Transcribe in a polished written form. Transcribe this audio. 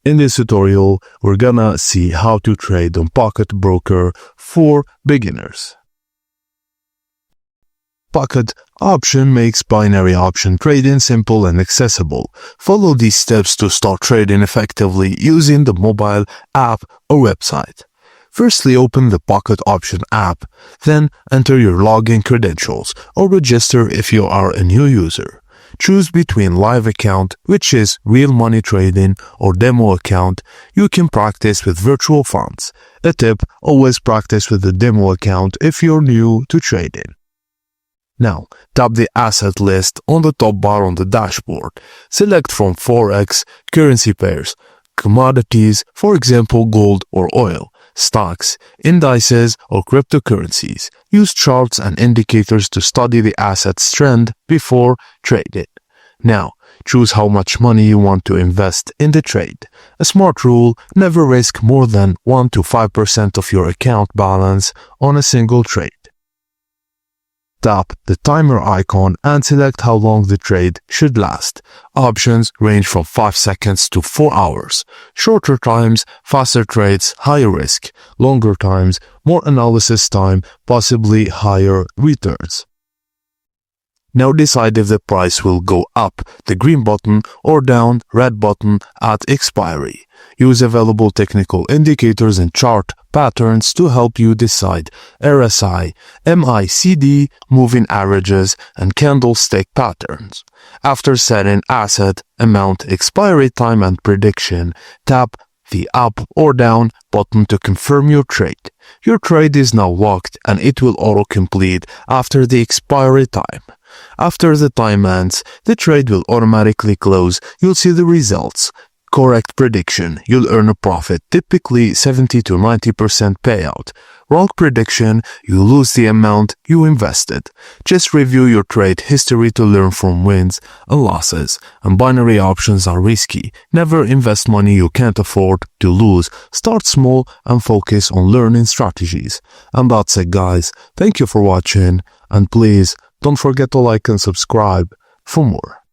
In this tutorial, we're gonna see how to trade on Pocket Broker for beginners. Pocket Option makes binary option trading simple and accessible. Follow these steps to start trading effectively using the mobile app or website. Firstly, open the Pocket Option app, then enter your login credentials or register if you are a new user. Choose between live account, which is real money trading, or demo account. You can practice with virtual funds. A tip, always practice with the demo account if you're new to trading. Now, tap the asset list on the top bar on the dashboard. Select from Forex, currency pairs, commodities, for example gold or oil, stocks, indices, or cryptocurrencies. Use charts and indicators to study the asset's trend before trading. Now, choose how much money you want to invest in the trade. A smart rule, never risk more than 1 to 5% of your account balance on a single trade. Tap the timer icon and select how long the trade should last. Options range from 5 seconds to 4 hours. Shorter times, faster trades, higher risk. Longer times, more analysis time, possibly higher returns. Now decide if the price will go up, the green button, or down, red button, at expiry. Use available technical indicators and chart patterns to help you decide. RSI, MACD, moving averages, and candlestick patterns. After setting asset, amount, expiry time, and prediction, tap the up or down button to confirm your trade. Your trade is now locked and it will auto-complete after the expiry time. After the time ends, the trade will automatically close. You'll see the results. Correct prediction, you'll earn a profit, typically 70 to 90% payout. Wrong prediction, you lose the amount you invested. Just review your trade history to learn from wins and losses. And binary options are risky. Never invest money you can't afford to lose. Start small and focus on learning strategies. And that's it, guys. Thank you for watching, and please don't forget to like and subscribe for more.